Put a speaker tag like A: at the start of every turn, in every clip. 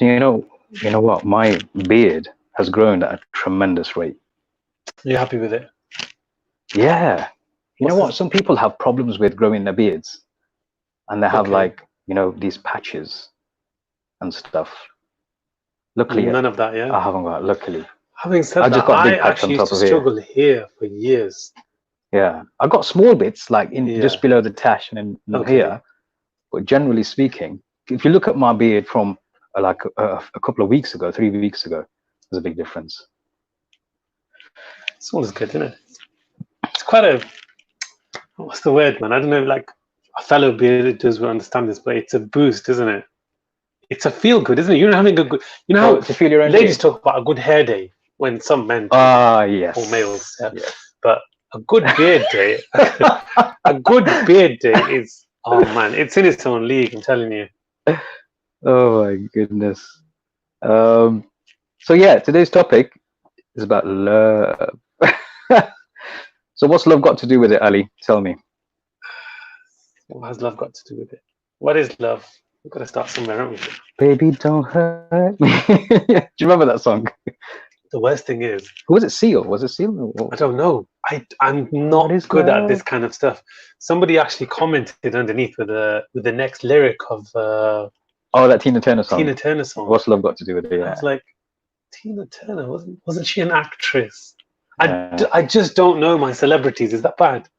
A: So you know what? My beard has grown at a tremendous rate.
B: You're happy with it?
A: Yeah. You know what? Some people have problems with growing their beards, and they have like, these patches and stuff. Luckily,
B: none of that. Yeah.
A: I haven't got. Luckily,
B: Having said
A: I
B: that,
A: just got a big
B: I
A: patch on
B: actually used
A: top
B: to
A: of
B: struggle here for years.
A: Yeah, I got small bits like in just below the tash and then here, but generally speaking, if you look at my beard from like a couple of weeks ago, 3 weeks ago, there's a big difference.
B: It's always good, isn't it? It's quite a, what's the word, man? I don't know, like a fellow bearders will understand this, but it's a boost, isn't it? It's a feel good, isn't it? You're having a good, how
A: to feel your own
B: ladies talk about a good hair day when some men
A: yes,
B: or males,
A: yes.
B: But a good beard day, a good beard day is, oh man, it's in its own league, I'm telling you.
A: Oh my goodness. So yeah, today's topic is about love. So what's love got to do with it, Ali? Tell me.
B: What has love got to do with it? What is love? We've got to start somewhere, haven't we?
A: Baby, don't hurt me. Do you remember that song?
B: The worst thing is,
A: who was it? Seal? Was it Seal?
B: I don't know. I'm not good at this kind of stuff. Somebody actually commented underneath with the next lyric of
A: that Tina Turner song.
B: Tina Turner song.
A: What's love got to do with it? Yeah.
B: I was like, Tina Turner, wasn't she an actress? I just don't know my celebrities. Is that bad?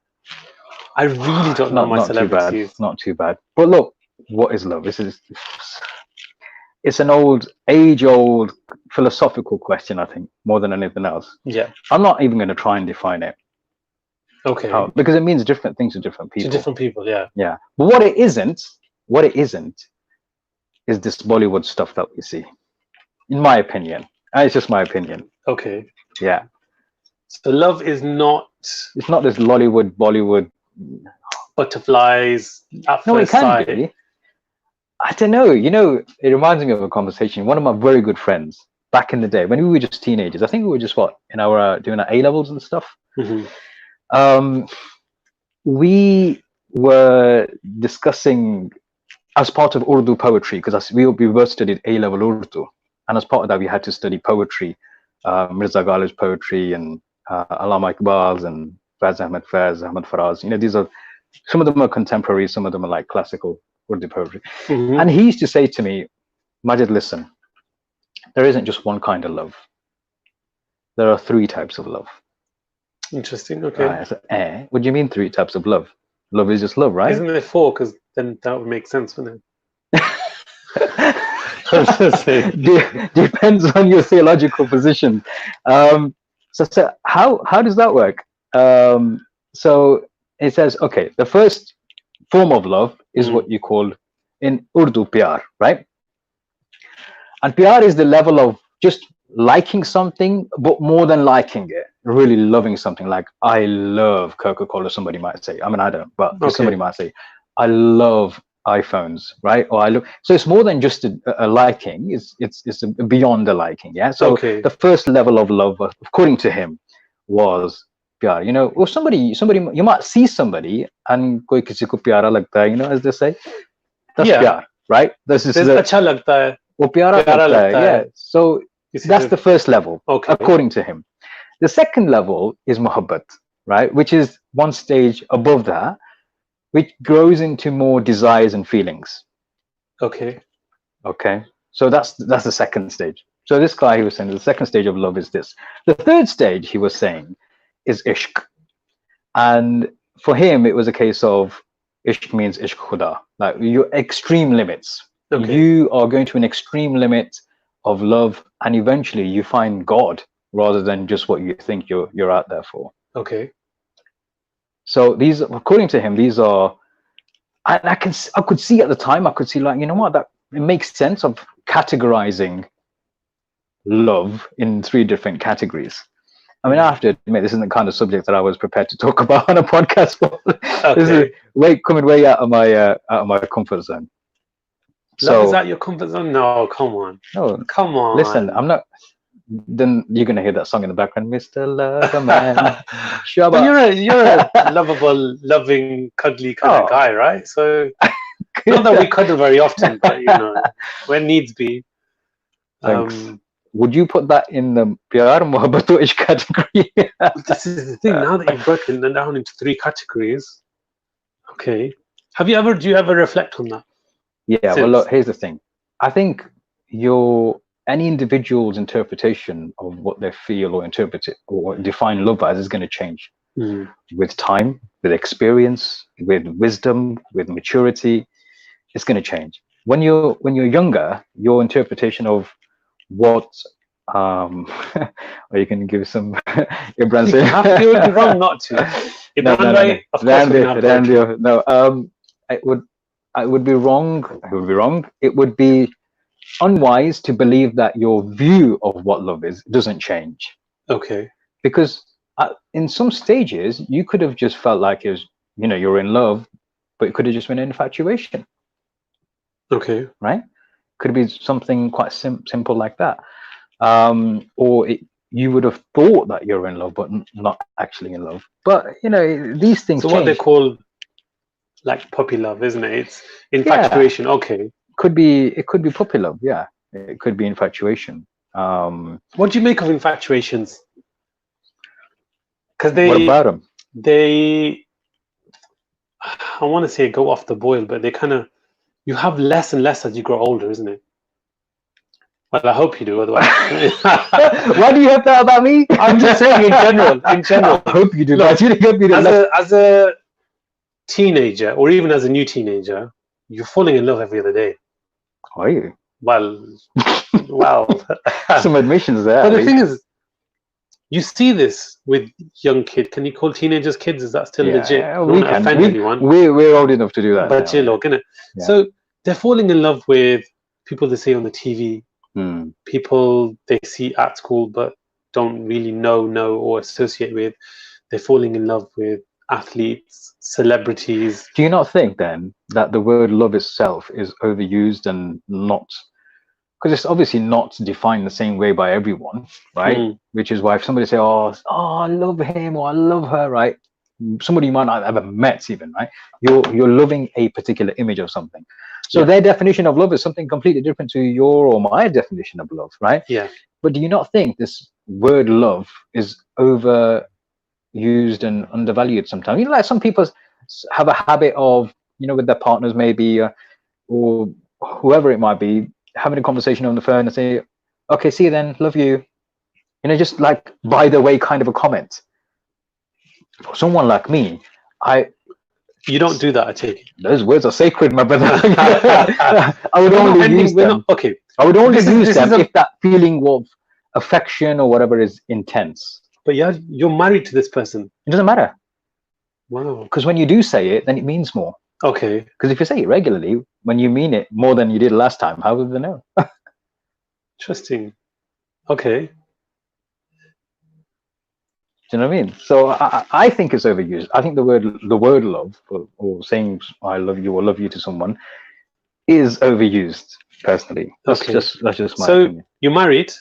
B: I really don't know my celebrities.
A: Not too bad. But look, what is love? It's an age-old philosophical question, I think, more than anything else.
B: Yeah.
A: I'm not even going to try and define it.
B: Okay.
A: Because it means different things to different people.
B: To different people, yeah.
A: Yeah. But what it isn't is this Bollywood stuff that we see. In my opinion. And it's just my opinion.
B: Okay.
A: Yeah.
B: So love is not...
A: It's not this Lollywood, Bollywood...
B: Butterflies at
A: No, it
B: first
A: can
B: sight.
A: be. I don't know. It reminds me of a conversation. One of my very good friends back in the day, when we were just teenagers, I think we were just doing our A-levels and stuff.
B: Mm-hmm.
A: We were discussing as part of Urdu poetry, because we both studied A-level Urdu, and as part of that we had to study poetry, Mirza Ghalib's poetry and Allama Iqbal's and Faiz Ahmed Faraz. These are, some of them are contemporary, some of them are like classical Urdu poetry.
B: Mm-hmm.
A: And he used to say to me, Majid, listen, there isn't just one kind of love. There are 3 types of love.
B: Interesting. Okay.
A: I said, what do you mean 3 types of love? Love is just love, right?
B: Isn't there 4? Because then that would make sense, wouldn't
A: it? Depends on your theological position. So how does that work? So it says, okay, the first form of love is what you call in Urdu pyar, right? And pyar is the level of just liking something, but more than liking it, really loving something. Like, I love Coca-Cola, somebody might say. I mean, I don't, but somebody might say, I love iPhones, right? Or so it's more than just a liking. It's beyond the liking, yeah. So the first level of love, according to him, was pyar. Or somebody you might see somebody and koi kisi ko pyara lagta hai, as they say. That's pyar, right? This is
B: acha lagta hai.
A: Wo pyara lagta hai, yeah. So that's the first level, according to him. The second level is muhabbat, right? Which is one stage above that, which grows into more desires and feelings. Okay. So that's the second stage. So this guy, he was saying the second stage of love is this. The third stage, he was saying, is ishq. And for him, it was a case of ishq means ishq khuda, like your extreme limits. You are going to an extreme limit of love, and eventually you find God rather than just what you think you're out there for.
B: Okay.
A: So these, according to him, these are, and I could see at the time, I could see like, that it makes sense of categorizing love in 3 different categories. I mean, I have to admit, this isn't the kind of subject that I was prepared to talk about on a podcast. This is coming way out of my comfort zone.
B: Love is out your comfort zone? No, come on.
A: No,
B: come on.
A: Listen, I'm not. Then you're gonna hear that song in the background, Mr. Loverman.
B: But you're a lovable, loving, cuddly kind of guy, right? So not that we cuddle very often, but when needs be.
A: Thanks.
B: Um,
A: Would you put that in the pyar mohabbat ish category?
B: this is the thing. Now that you've broken them down into 3 categories, okay. Do you ever reflect on that?
A: Yeah, well,
B: Since?
A: look, here's the thing. I think any individual's interpretation of what they feel or interpret it or define love as is going to change with time, with experience, with wisdom, with maturity. It's going to change. When you're younger, your interpretation of what or you can give some Imran
B: You have to. It would be wrong not to.
A: no,
B: Of course, we're gonna have
A: no, it would be wrong. It would be wrong. It would be unwise to believe that your view of what love is doesn't change.
B: Okay.
A: Because in some stages, you could have just felt like you're in love, but it could have just been an infatuation.
B: Okay.
A: Right? Could be something quite simple like that. Or you would have thought that you're in love, but not actually in love. But these things.
B: So
A: change.
B: what they call like puppy love, isn't it? It's infatuation. Yeah. Okay.
A: It could be puppy love. Yeah, it could be infatuation.
B: What do you make of infatuations? Because
A: what about them?
B: I want to say go off the boil, but you have less and less as you grow older, isn't it? Well, I hope you do. Otherwise,
A: why do you have that about me?
B: I'm just saying in general.
A: I hope you do.
B: Look,
A: but
B: as a teenager, or even as a new teenager, you're falling in love every other day.
A: Are you?
B: Well.
A: Some admissions there.
B: But the thing is, you see this with young kids. Can you call teenagers kids? Is that still legit?
A: We can. We're old enough to do that.
B: But
A: yeah.
B: So they're falling in love with people they see on the TV, people they see at school but don't really know or associate with. They're falling in love with athletes, celebrities.
A: Do you not think then that the word love itself is overused and not? Because it's obviously not defined the same way by everyone, right? Which is why if somebody say, oh, I love him or I love her, right? Somebody you might not have ever met even, right? You're loving a particular image of something. So their definition of love is something completely different to your or my definition of love, right?
B: Yeah.
A: But do you not think this word love is overused and undervalued sometimes? Like some people have a habit of, with their partners maybe, or whoever it might be, having a conversation on the phone and say, okay, see you then, love you. Just like by the way kind of a comment. For someone like me,
B: you don't do that, I take it.
A: Those words are sacred, my brother. I would only use them.
B: Okay.
A: I would only use them if that feeling of affection or whatever is intense.
B: But you're married to this person.
A: It doesn't matter.
B: Wow.
A: Because when you do say it, then it means more.
B: Okay.
A: Because if you say it regularly, when you mean it more than you did last time, how would they know?
B: Interesting. Okay.
A: Do you know what I mean? So I think it's overused. I think the word love or saying I love you or love you to someone is overused. Personally, that's just my opinion.
B: So you're married.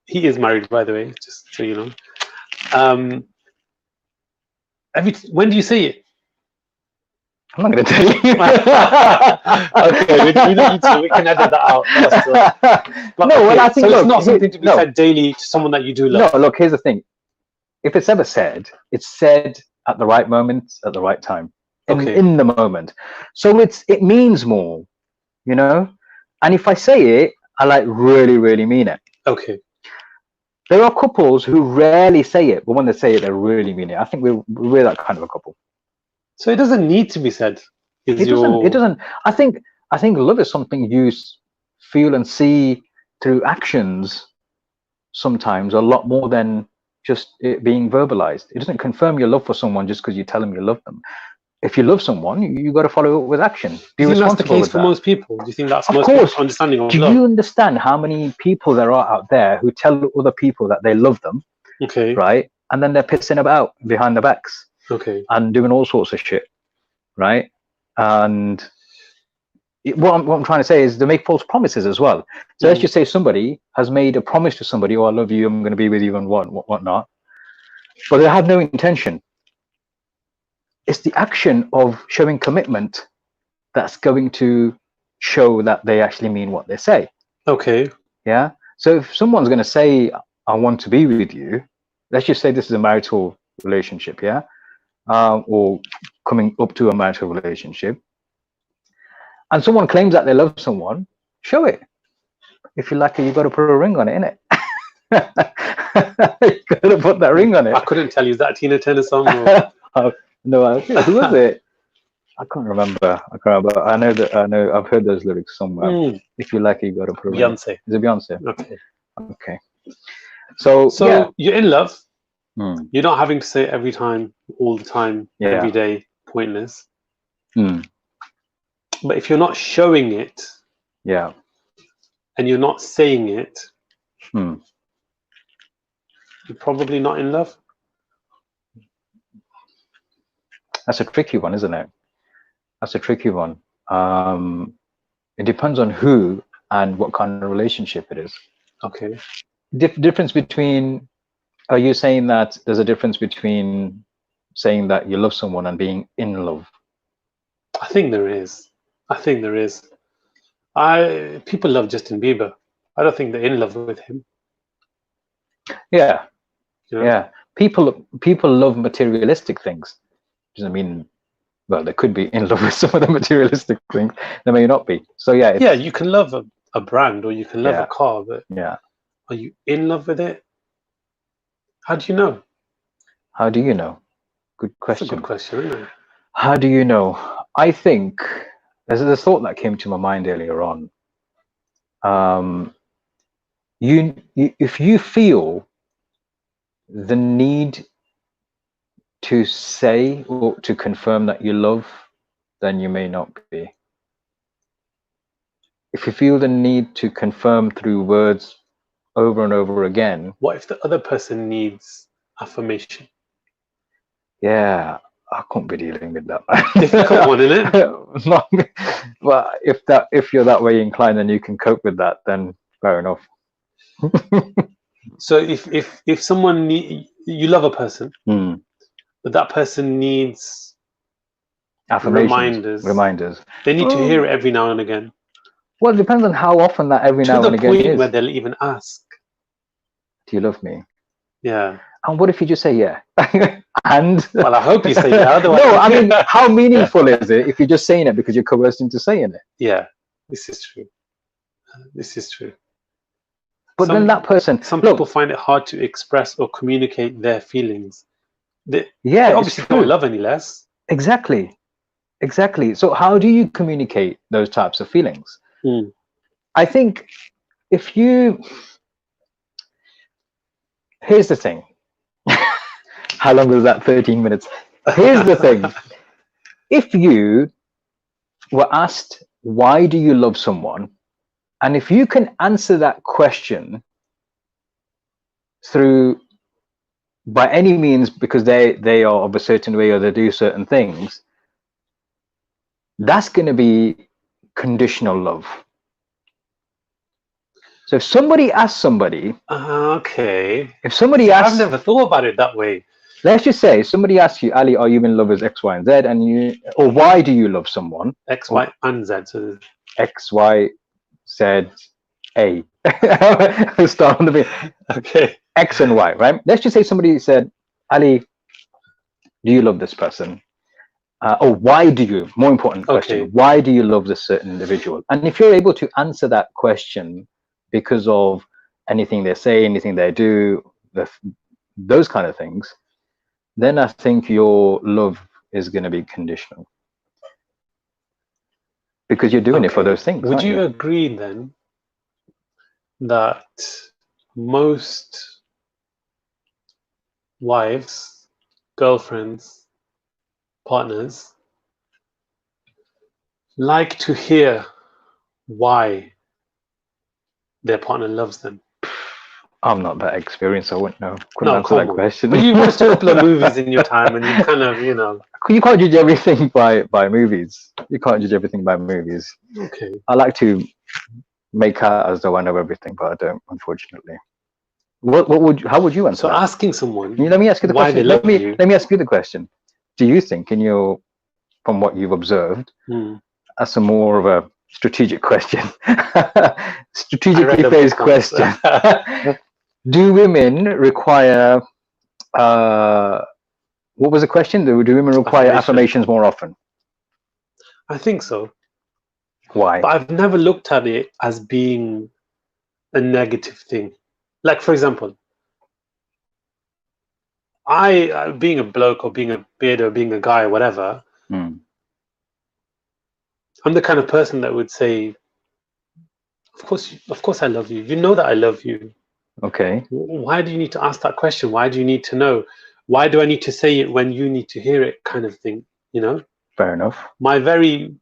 B: He is married, by the way, just so you know. When do you say it?
A: I'm not going to tell you.
B: Okay, we don't need to. We can edit that out. I think so. It's not something to be said daily to someone that you do love.
A: No, look. Here's the thing. If it's ever said, it's said at the right moment, at the right time, in the moment. So it means more, And if I say it, I really, really mean it.
B: Okay.
A: There are couples who rarely say it, but when they say it, they really mean it. I think we're that kind of a couple.
B: So it doesn't need to be said.
A: It doesn't. I think love is something you feel and see through actions. Sometimes a lot more than just it being verbalized. It doesn't confirm your love for someone just because you tell them you love them. If you love someone, you got to follow it with action.
B: Do you think that's the case for most people? Do you think that's most people's understanding of love?
A: Do you understand how many people there are out there who tell other people that they love them?
B: Okay.
A: Right? And then they're pissing about behind their backs.
B: Okay.
A: And doing all sorts of shit. Right? And what I'm trying to say is they make false promises as well. So let's just say somebody has made a promise to somebody, oh, I love you, I'm going to be with you and whatnot. But they have no intention. It's the action of showing commitment that's going to show that they actually mean what they say.
B: Okay.
A: Yeah. So if someone's going to say, I want to be with you, let's just say this is a marital relationship, yeah, or coming up to a marital relationship, and someone claims that they love someone, show it. If you like it, you got to put a ring on it, innit? You got to put that ring on it.
B: I couldn't tell you, is that a Tina Turner song? Or...
A: Oh, no, who was it? I can't remember. I know I've heard those lyrics somewhere. If you like it, you got to put a ring on it.
B: Beyonce.
A: Is it Beyonce?
B: Okay.
A: Okay. So yeah.
B: You're in love. You're not having to say it every time, all the time, every day, pointless. But if you're not showing it, and you're not saying it, you're probably not in love.
A: That's a tricky one, isn't it? That's a tricky one. It depends on who and what kind of relationship it is.
B: Okay.
A: Difference between, are you saying that there's a difference between saying that you love someone and being in love?
B: I think there is. People love Justin Bieber. I don't think they're in love with him.
A: Yeah.
B: You know?
A: Yeah. People love materialistic things. I mean, well, they could be in love with some of the materialistic things. They may not be. So yeah.
B: Yeah, you can love a brand, or you can love a car, but are you in love with it? How do you know?
A: How do you know? Good question.
B: That's a good question, isn't it?
A: How do you know? I think there's a thought that came to my mind earlier on. If you feel the need to say or to confirm that you love, then you may not be. If you feel the need to confirm through words over and over again.
B: What if the other person needs affirmation?
A: Yeah, I can't be dealing with that.
B: Difficult one, isn't it?
A: Well, if you're that way inclined and you can cope with that, then fair enough.
B: So if someone you love a person, but that person needs
A: affirmations, reminders.
B: They need to hear it every now and again.
A: Well, it depends on how often that every now and again is.
B: To the point where they'll even ask,
A: do you love me?
B: Yeah.
A: And what if you just say yeah? And
B: well, I hope you say yeah. Otherwise,
A: no, I mean, how meaningful is it if you're just saying it because you're coerced into saying it?
B: Yeah, this is true. This is true.
A: But then that person,
B: some people find it hard to express or communicate their feelings. They obviously don't love any less.
A: Exactly. So how do you communicate those types of feelings? I think if you, here's the thing. How long was that? 13 minutes. Here's the thing. If you were asked, why do you love someone? And if you can answer that question through, by any means, because they are of a certain way or they do certain things, that's going to be conditional love. So if somebody asks somebody,
B: okay,
A: if somebody asks,
B: I've never thought about it that way.
A: Let's just say somebody asks you, Ali, are you in love with X, Y, and Z? And you, or why do you love someone?
B: X, Y, and Z. So
A: X, Y, Z, A. Start on the bit.
B: Okay.
A: X and Y, right? Let's just say somebody said, Ali, do you love this person? Or why do you? More important question.
B: Okay.
A: Why do you love this certain individual? And if you're able to answer that question because of anything they say, anything they do, those kind of things, then I think your love is going to be conditional. Because you're doing it for those things.
B: Would you agree then that most wives, girlfriends, partners like to hear why their partner loves them?
A: I'm not that experienced, I wouldn't know. Couldn't answer that question.
B: But you've watched a couple of movies in your time, and you kind of,
A: You can't judge everything by movies. You can't judge everything by movies.
B: Okay.
A: I like to make out as though I know everything, but I don't, unfortunately. How would you answer?
B: So
A: that?
B: Asking someone.
A: Let me ask you the
B: why
A: question.
B: They love you.
A: Let me ask you the question. Do you think, from what you've observed, as a more of a strategic question.
B: I
A: Strategically
B: read a
A: phrased
B: book once.
A: question. Do women require, what was the question? Do women require affirmations more often?
B: I think so.
A: Why?
B: But I've never looked at it as being a negative thing. Like, for example, being a bloke or being a beard or being a guy or whatever,
A: Mm.
B: I'm the kind of person that would say, of course I love you. You know that I love you.
A: Okay.
B: Why do you need to ask that question? Why do you need to know? Why do I need to say it when you need to hear it, kind of thing, you know?
A: Fair enough.
B: My very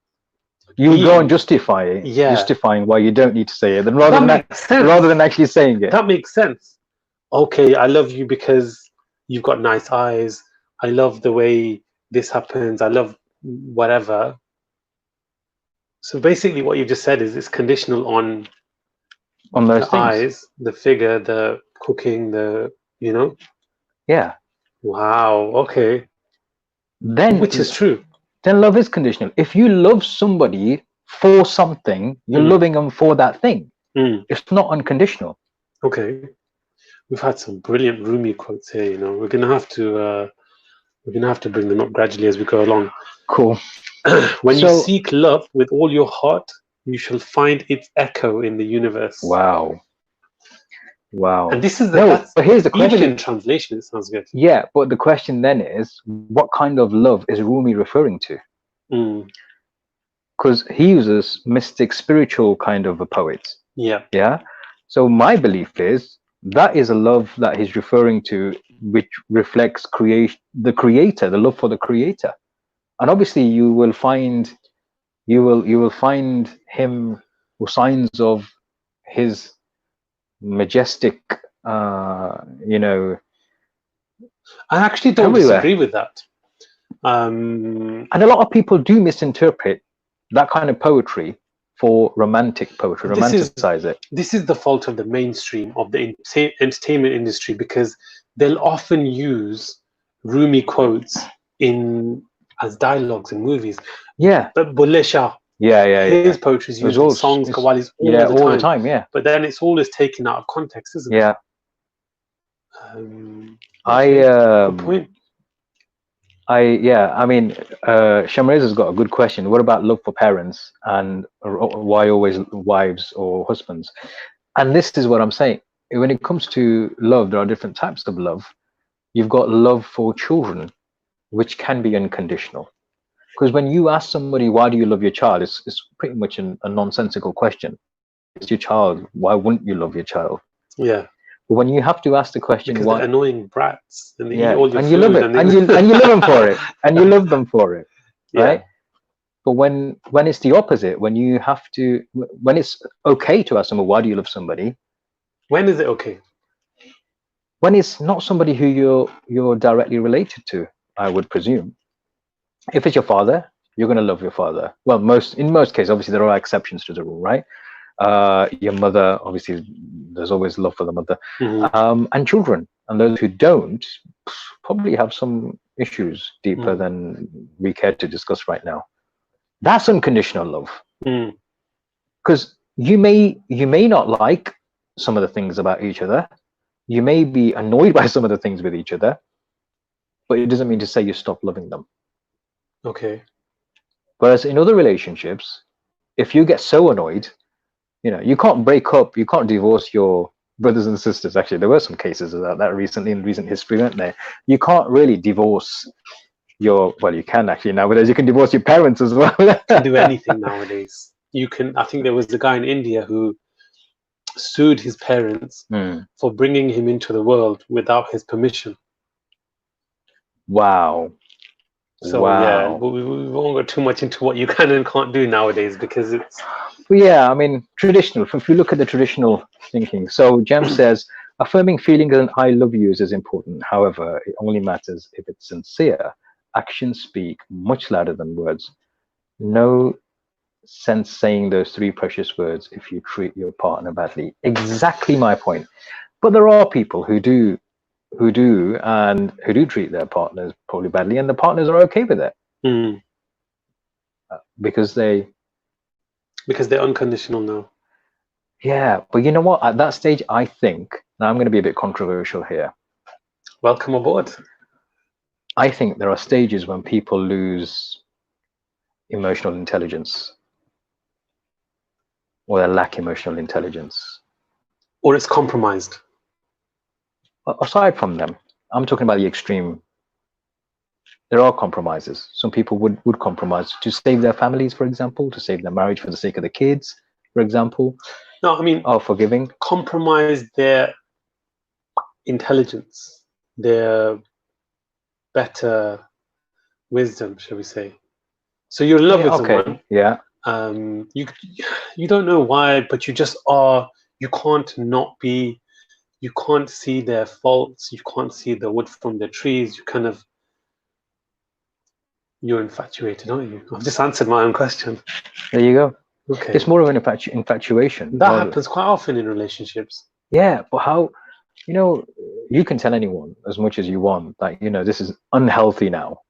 A: You would go
B: being,
A: and justify it,
B: yeah.
A: justifying why you don't need to say it,
B: That makes sense.
A: rather than actually saying it.
B: That makes sense. Okay, I love you because you've got nice eyes. I love the way this happens. I love whatever. So basically what you just said is it's conditional on
A: those
B: the
A: things.
B: eyes, the figure, the cooking, the, you know?
A: Yeah.
B: Wow, okay.
A: Then,
B: which is true.
A: Then love is conditional. If you love somebody for something, you're loving them for that thing. It's not unconditional.
B: Okay. We've had some brilliant Rumi quotes here, you know. We're gonna have to bring them up gradually as we go along.
A: Cool.
B: When you seek love with all your heart, you shall find its echo in the universe.
A: Wow. Wow.
B: And this is
A: but here's the question.
B: Even in translation, it sounds good.
A: Yeah, but the question then is, what kind of love is Rumi referring to? Because he uses mystic, spiritual kind of a poet.
B: Yeah.
A: Yeah. So my belief is that is a love that he's referring to, which reflects the creator, the love for the creator. And obviously you will find him with signs of his majestic, you know.
B: I actually don't disagree with that.
A: And a lot of people do misinterpret that kind of poetry for romantic poetry, romanticize it.
B: This is the fault of the mainstream of the entertainment industry, because they'll often use Rumi quotes as dialogues in movies.
A: Yeah.
B: But Bulle Shah, his poetry is used in songs, qawwalis all the time.
A: Yeah.
B: But then it's always taken out of context, isn't it?
A: Yeah.
B: Good point.
A: I mean, Shamrez has got a good question. What about love for parents, and why always wives or husbands? And this is what I'm saying. When it comes to love, there are different types of love. You've got love for children, which can be unconditional. Because when you ask somebody, why do you love your child? It's pretty much a nonsensical question. It's your child. Why wouldn't you love your child?
B: Yeah.
A: But when you have to ask the question,
B: because
A: why?
B: They're annoying brats, and they eat all your
A: and
B: food,
A: you love it, and you love them for it, and you love them for it, right?
B: Yeah.
A: But when it's the opposite, when it's okay to ask someone, why do you love somebody?
B: When is it okay?
A: When it's not somebody who you're directly related to, I would presume. If it's your father, you're going to love your father. Well, in most cases, obviously there are exceptions to the rule, right? Your mother, obviously, there's always love for the mother, and children, and those who don't probably have some issues deeper than we care to discuss right now. That's unconditional love, because you may not like some of the things about each other, you may be annoyed by some of the things with each other, but it doesn't mean to say you stop loving them.
B: Okay.
A: Whereas in other relationships, if you get so annoyed, you can't break up, you can't divorce your brothers and sisters. Actually, there were some cases of that recently in recent history, weren't there? You can't really divorce you can actually nowadays. You can divorce your parents as well.
B: You can do anything nowadays. I think there was a guy in India who sued his parents for bringing him into the world without his permission.
A: Wow.
B: So yeah, we won't go too much into what you can and can't do nowadays, because it's.
A: Yeah, I mean, traditional. If you look at the traditional thinking, so Jem says affirming feelings and I love yous is important. However, it only matters if it's sincere. Actions speak much louder than words. No sense saying those 3 precious words if you treat your partner badly. Exactly my point. But there are people who do treat their partners probably badly, and the partners are okay with it. Because they
B: Because they're unconditional now.
A: Yeah, but you know what? At that stage, I think, now I'm going to be a bit controversial here.
B: Welcome aboard.
A: I think there are stages when people lose emotional intelligence, or they lack emotional intelligence.
B: Or it's compromised.
A: Aside from them, I'm talking about the extreme. There are compromises. Some people would compromise to save their families, for example, to save their marriage for the sake of the kids, for example.
B: No, I mean,
A: Are forgiving.
B: compromise their intelligence, their better wisdom, shall we say. So you're in love with someone.
A: Yeah.
B: You don't know why, but you just are. You can't not be. You can't see their faults. You can't see the wood from the trees. You're infatuated, aren't you? I've just answered my own question.
A: There you go.
B: Okay.
A: It's more of an infatuation.
B: That happens quite often in relationships.
A: Yeah, but how? You can tell anyone as much as you want that this is unhealthy now,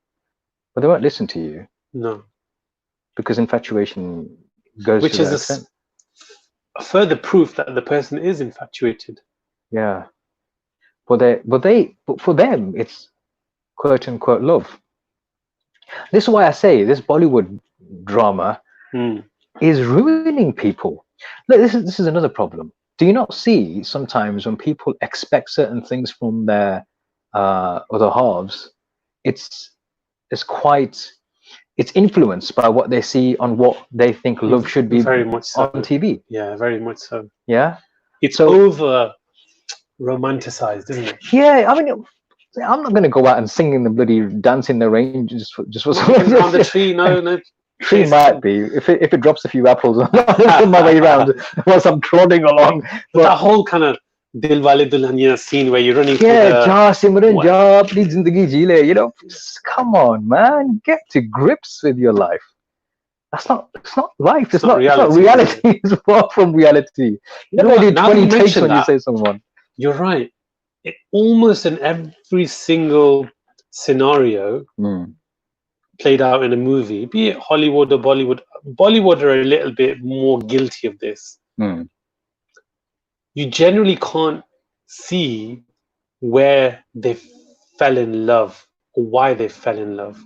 A: but they won't listen to you.
B: No. But
A: infatuation goes
B: which
A: to
B: is
A: that extent.
B: A further proof that the person is infatuated.
A: Yeah, but for them it's quote unquote love. This is why I say this Bollywood drama is ruining people. Look, this is another problem. Do you not see sometimes when people expect certain things from their other halves, it's influenced by what they see on what they think love should be
B: very much so.
A: On TV.
B: Yeah, very much so.
A: Yeah,
B: it's over romanticized, isn't it?
A: Yeah, I mean, I'm not going to go out and sing in the bloody dance in the rain just for
B: on the tree. No.
A: Tree might be if it drops a few apples on my way around whilst I'm trotting along.
B: But that whole kind of Dil Wale Dulhaniya scene where you're running
A: please zindagi jee le, come on, man, get to grips with your life. It's not life. It's not reality. It's far from reality. You know, do 20 takes when you say someone.
B: You're right. Almost in every single scenario played out in a movie, be it Hollywood or Bollywood. Bollywood are a little bit more guilty of this. You generally can't see where they fell in love or why they fell in love.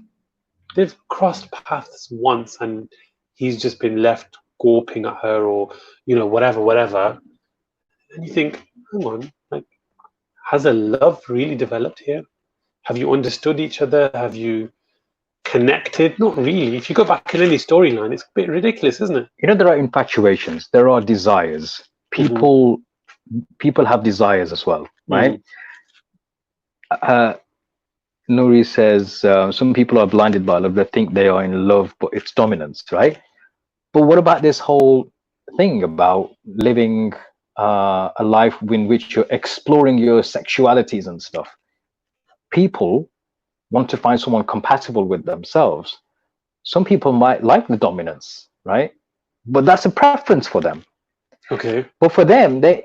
B: They've crossed paths once and he's just been left gawping at her or, whatever. And you think, hang on, has a love really developed here? Have you understood each other? Have you connected? Not really. If you go back in any storyline, it's a bit ridiculous, isn't it?
A: There are infatuations. There are desires. People have desires as well, right? Nuri says some people are blinded by love. They think they are in love, but it's dominance, right? But what about this whole thing about living a life in which you're exploring your sexualities and stuff? People want to find someone compatible with themselves. Some people might like the dominance, right? But that's a preference for them.
B: Okay.
A: But for them, they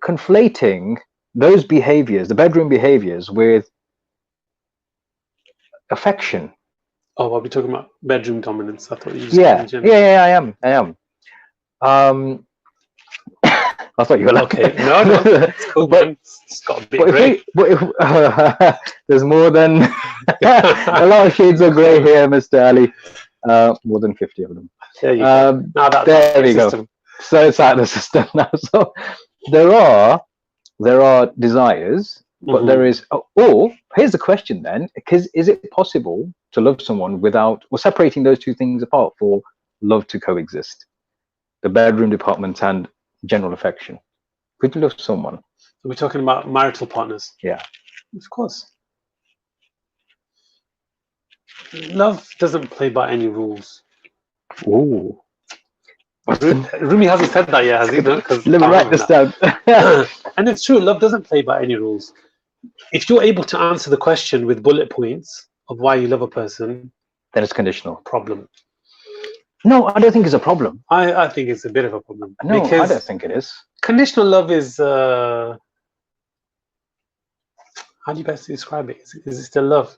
A: conflating those behaviors, the bedroom behaviors, with affection.
B: Oh, are we talking about bedroom dominance? I thought you just
A: Yeah, I am. I thought you were like,
B: okay. No, it's cool, but it's got a bit grey.
A: There's more than a lot of shades of grey here, Mr. Ali. More than 50 of them.
B: There you go.
A: There we go. So it's out of the system now. So there are desires, but there is. Or here's the question then: because is it possible to love someone without, or separating those two things apart for love to coexist? The bedroom department and general affection. Could you love someone?
B: We're talking about marital partners.
A: Yeah,
B: of course. Love doesn't play by any rules.
A: Ooh.
B: Rumi hasn't said that yet, has he?
A: Let me write this down.
B: And it's true, love doesn't play by any rules. If you're able to answer the question with bullet points of why you love a person,
A: then it's conditional.
B: Problem.
A: No, I don't think it's a problem.
B: I think it's a bit of a problem.
A: No, I don't think it is.
B: Conditional love is, how do you best describe it? Is it still love?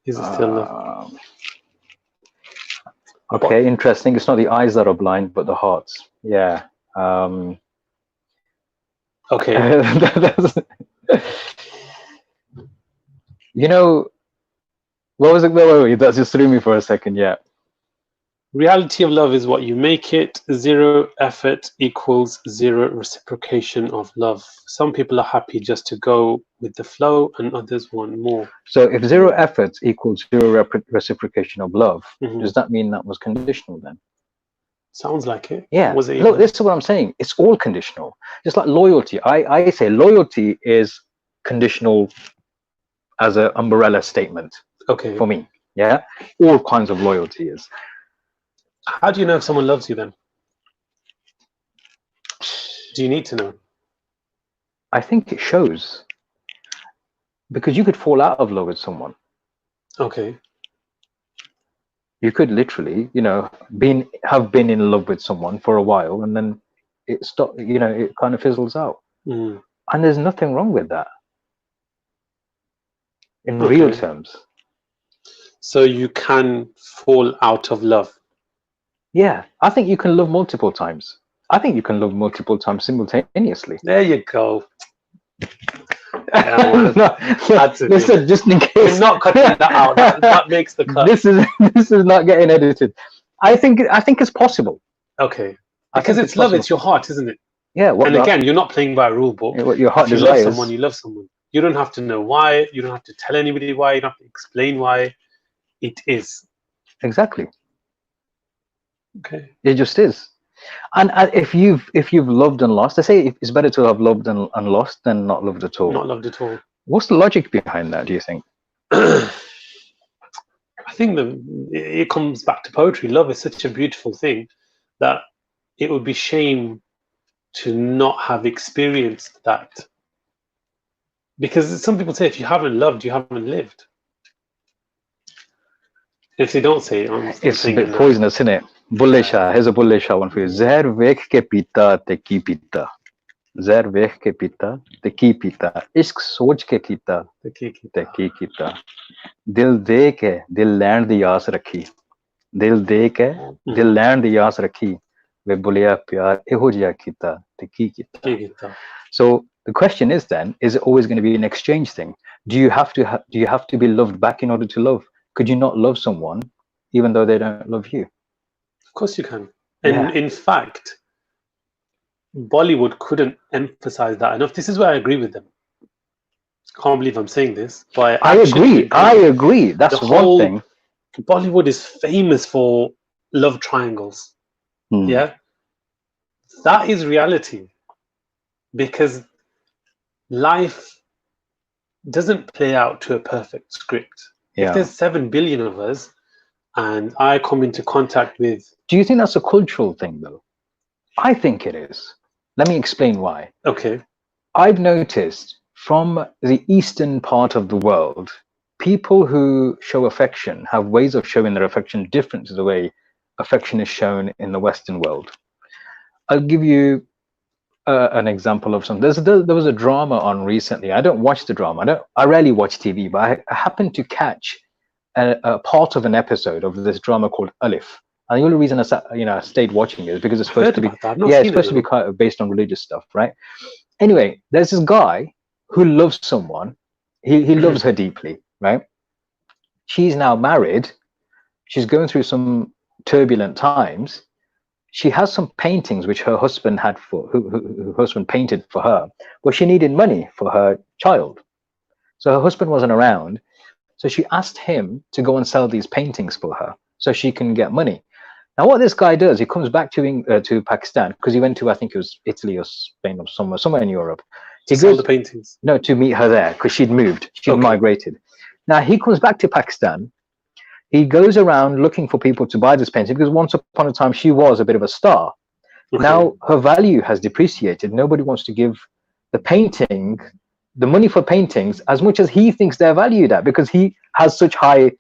B: Is it still love?
A: Okay, interesting. It's not the eyes that are blind, but the hearts. Yeah.
B: Okay.
A: You know, what was it? Wait, that just threw me for a second. Yeah.
B: Reality of love is what you make it. Zero effort equals zero reciprocation of love. Some people are happy just to go with the flow, and others want more.
A: So if zero effort equals zero reciprocation of love,
B: Mhm.
A: does that mean that was conditional then?
B: Sounds like it.
A: Yeah.
B: Was it?
A: Look, this is what I'm saying. It's all conditional. Just like loyalty. I say loyalty is conditional as an umbrella statement
B: Okay.
A: for me. Yeah. All kinds of loyalty is.
B: How do you know if someone loves you then? Do you need to know?
A: I think it shows. Because you could fall out of love with someone.
B: Okay.
A: You could literally, you know, have been in love with someone for a while, and then it stop. You know, it kind of fizzles out,
B: Mm.
A: and there's nothing wrong with that in
B: Okay.
A: real terms.
B: So you can fall out of love.
A: Yeah, I think you can love multiple times. I think you can love multiple times simultaneously.
B: There you go.
A: No, yeah, listen, just in case.
B: We're not cutting that out. That makes the cut.
A: This is not getting edited. I think it's possible.
B: Okay. Because it's love, it's your heart, isn't it?
A: Yeah.
B: And again, you're not playing by a rule book.
A: What your heart
B: if you
A: desires.
B: love someone, you love someone. You don't have to know why. You don't have to tell anybody why. You don't have to explain why. It is.
A: Exactly.
B: Okay.
A: It just is. And if you've loved and lost, I say it's better to have loved and lost than not loved at all.
B: Not loved at all.
A: What's the logic behind that, do you think?
B: I think it comes back to poetry. Love is such a beautiful thing that it would be shame to not have experienced that. Because some people say if you haven't loved, you haven't lived. If they don't say it,
A: it's a bit poisonous, isn't it? Bulle Shah, here's a Bulle Shah one for you. Zahar vekh ke pita te ki pita. Zahar vekh ke pita te ki pita. Ishq soch ke kita te ki kita. Dil de ke dil land di aas rakhi. Dil de ke dil land di aas rakhi. Ve buliya pyar eho jiha kita te ki kita. So the question is then, is it always going to be an exchange thing? Do you have to be loved back in order to love? Could you not love someone even though they don't love you?
B: Of course you can. And in fact, Bollywood couldn't emphasize that enough. This is where I agree with them. Can't believe I'm saying this, but
A: I agree. That's one thing.
B: Bollywood is famous for love triangles. Yeah, that is reality. Because life doesn't play out to a perfect script. If there's 7 billion of us and I come into contact with...
A: Do you think that's a cultural thing though? I think it is. Let me explain why.
B: Okay.
A: I've noticed from the eastern part of the world, people who show affection have ways of showing their affection different to the way affection is shown in the Western world. I'll give you an example of something. There was a drama on recently. I don't watch the drama. I rarely watch TV, but I happened to catch a part of an episode of this drama called Alif. And the only reason I stayed watching it is because it's supposed to be it's supposed to be kind of based on religious stuff, right? Anyway, there's this guy who loves someone. He loves her deeply, right? She's now married. She's going through some turbulent times. She has some paintings which her husband had her husband painted for her, but she needed money for her child. So her husband wasn't around. So she asked him to go and sell these paintings for her so she can get money. Now, what this guy does, he comes back to Pakistan because he went to, I think it was Italy or Spain or somewhere in Europe.
B: He goes, sell the paintings?
A: No, to meet her there because she'd moved. She'd migrated. Now, he comes back to Pakistan. He goes around looking for people to buy this painting because once upon a time she was a bit of a star. Okay. Now her value has depreciated. Nobody wants to give the money for paintings as much as he thinks they're valued at because he has such high,